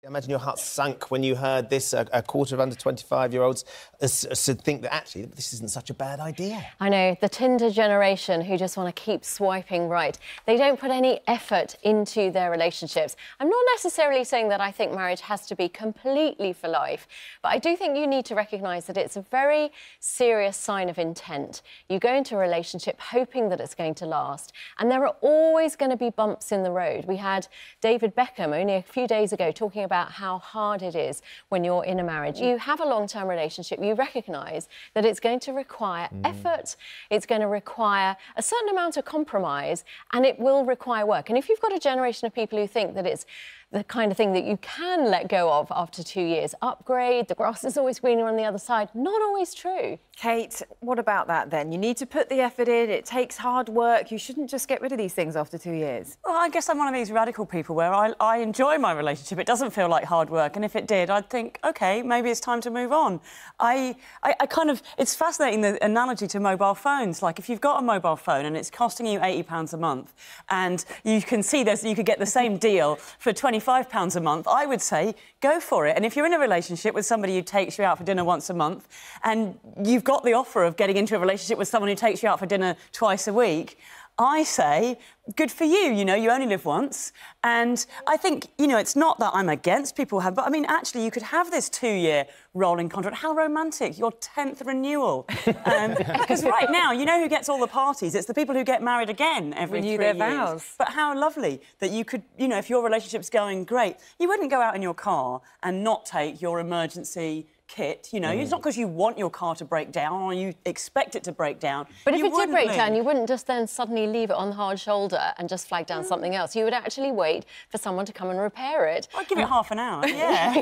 I imagine your heart sunk when you heard this. A quarter of under 25-year-olds think that actually this isn't such a bad idea. I know, the Tinder generation who just want to keep swiping right. They don't put any effort into their relationships. I'm not necessarily saying that I think marriage has to be completely for life, but I do think you need to recognise that it's a very serious sign of intent. You go into a relationship hoping that it's going to last, and there are always going to be bumps in the road. We had David Beckham only a few days ago talking about how hard it is when you're in a marriage. You have a long-term relationship, you recognise that it's going to require effort, it's going to require a certain amount of compromise, and it will require work. And if you've got a generation of people who think that it's the kind of thing that you can let go of after 2 years, upgrade, the grass is always greener on the other side, not always true. Kate, what about that then? You need to put the effort in, it takes hard work, you shouldn't just get rid of these things after 2 years. Well, I guess I'm one of these radical people where I enjoy my relationship. It doesn't feel like hard work, and if it did, I'd think, OK, maybe it's time to move on. I kind of... It's fascinating, the analogy to mobile phones. Like, if you've got a mobile phone and it's costing you £80 a month and you can see you could get the same deal for £25 a month, I would say go for it. And if you're in a relationship with somebody who takes you out for dinner once a month and you've got the offer of getting into a relationship with someone who takes you out for dinner twice a week, I say, good for you, you know, you only live once. And I think, you know, it's not that I'm against people but I mean, actually, you could have this 2-year rolling contract. How romantic, your 10th renewal. Because right now, you know who gets all the parties? It's the people who get married again every 3 years. Renew their vows. But how lovely that you could, you know, if your relationship's going great, you wouldn't go out in your car and not take your emergency kit, you know. It's not because you want your car to break down or you expect it to break down. But if it did break down, you wouldn't just then suddenly leave it on the hard shoulder and just flag down something else. You would actually wait for someone to come and repair it. I'd give it half an hour, yeah.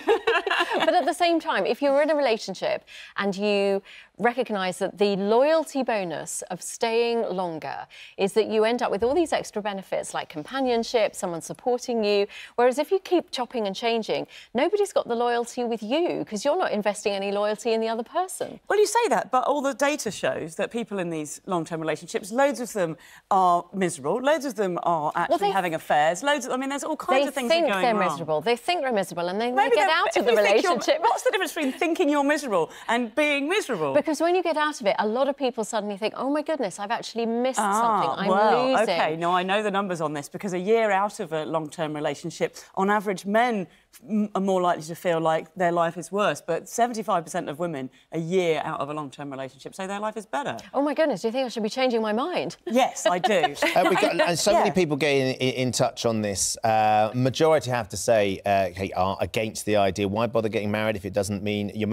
But at the same time, if you're in a relationship and you recognise that the loyalty bonus of staying longer is that you end up with all these extra benefits like companionship, someone supporting you, whereas if you keep chopping and changing, nobody's got the loyalty with you because you're not investing any loyalty in the other person. Well, you say that, but all the data shows that people in these long-term relationships, loads of them are miserable, loads of them are actually having affairs, loads of... I mean, there's all kinds of things that are going wrong. They think they're miserable, they think they're miserable, and then they get out of the relationship. What's the difference between thinking you're miserable and being miserable? Because when you get out of it, a lot of people suddenly think, oh, my goodness, I've actually missed something, I'm losing. OK, no, I know the numbers on this, because a year out of a long-term relationship, on average, men are more likely to feel like their life is worse, but 75% of women a year out of a long-term relationship say their life is better. Oh, my goodness, do you think I should be changing my mind? Yes, I do. And so many people getting in touch on this. Majority, I have to say, Kate, are against the idea. Why bother getting married if it doesn't mean your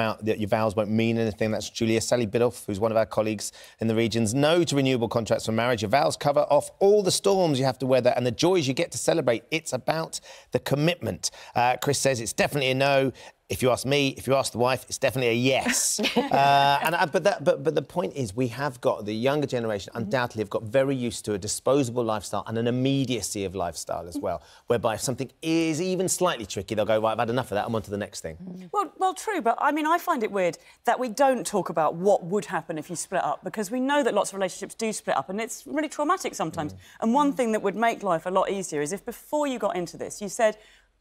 vows won't mean anything? That's Julia. Sally Biddulph, who's one of our colleagues in the regions. No to renewable contracts for marriage. Your vows cover off all the storms you have to weather and the joys you get to celebrate. It's about the commitment. Chris says it's definitely a no. If you ask me, if you ask the wife, it's definitely a yes. But the point is, we have got the younger generation undoubtedly have got very used to a disposable lifestyle and an immediacy of lifestyle as well, whereby if something is even slightly tricky, they'll go, right, I've had enough of that, I'm on to the next thing. Well, true, but I mean, I find it weird that we don't talk about what would happen if you split up, because we know that lots of relationships do split up, and it's really traumatic sometimes. And one thing that would make life a lot easier is if before you got into this, you said,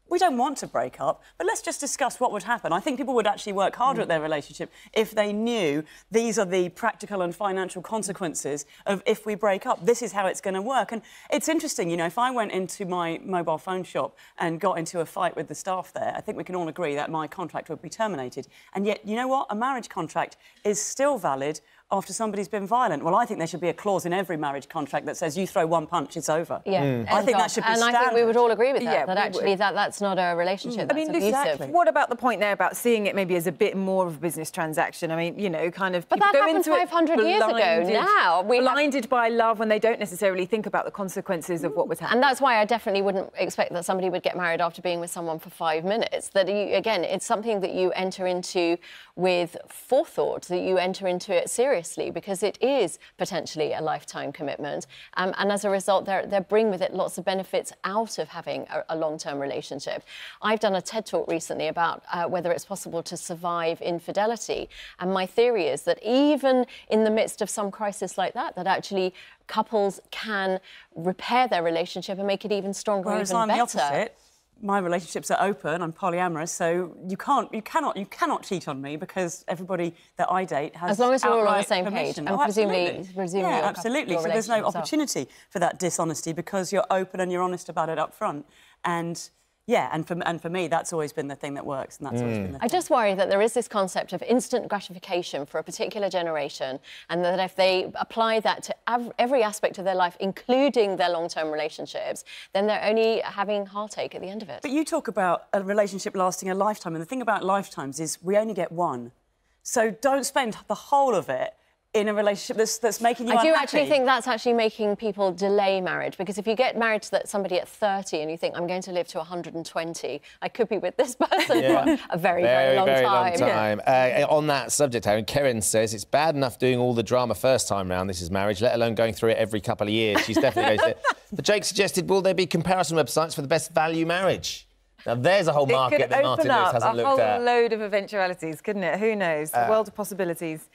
we don't want to break up, but let's just discuss what would happen. I think people would actually work harder at their relationship if they knew these are the practical and financial consequences of if we break up, this is how it's going to work. And it's interesting, you know, if I went into my mobile phone shop and got into a fight with the staff there, I think we can all agree that my contract would be terminated. And yet, you know what? A marriage contract is still valid after somebody's been violent. Well, I think there should be a clause in every marriage contract that says you throw one punch, it's over. Yeah. I think that should be standard. And I think we would all agree with that, that actually that's not a relationship, that's abusive. Exactly. What about the point there about seeing it maybe as a bit more of a business transaction? I mean, you know, kind of... But that happened 500 years ago. Now we're blinded by love when they don't necessarily think about the consequences of what was happening. And that's why I definitely wouldn't expect that somebody would get married after being with someone for 5 minutes. That, again, it's something that you enter into with forethought, that you enter into it seriously, because it is potentially a lifetime commitment. And as a result, they bring with it lots of benefits out of having a long-term relationship. I've done a TED Talk recently about whether it's possible to survive infidelity. And my theory is that even in the midst of some crisis like that, that actually couples can repair their relationship and make it even stronger, Whereas even I'm better. the opposite. my relationships are open. I'm polyamorous, so you cannot cheat on me because everybody that I date has as long as you're all on the outright same page. permission. And presumably Yeah, absolutely. So there's no opportunity for that dishonesty because you're open and you're honest about it up front. And yeah, and for me, that's always been the thing that works, and that's always been the thing. I just worry that there is this concept of instant gratification for a particular generation, and that if they apply that to every aspect of their life, including their long-term relationships, then they're only having heartache at the end of it. But you talk about a relationship lasting a lifetime, and the thing about lifetimes is we only get one. So don't spend the whole of it in a relationship that's making you unhappy. I do actually think that's actually making people delay marriage, because if you get married to somebody at 30 and you think, I'm going to live to 120, I could be with this person for a very, very long time. Yeah. On that subject, Aaron, Karen says it's bad enough doing all the drama first time round, this is marriage, let alone going through it every couple of years. She's definitely going to it. But Jake suggested, will there be comparison websites for the best value marriage? Now, there's a whole market that Martin Lewis hasn't looked at. It could open up a whole load of eventualities, couldn't it? Who knows? A world of possibilities.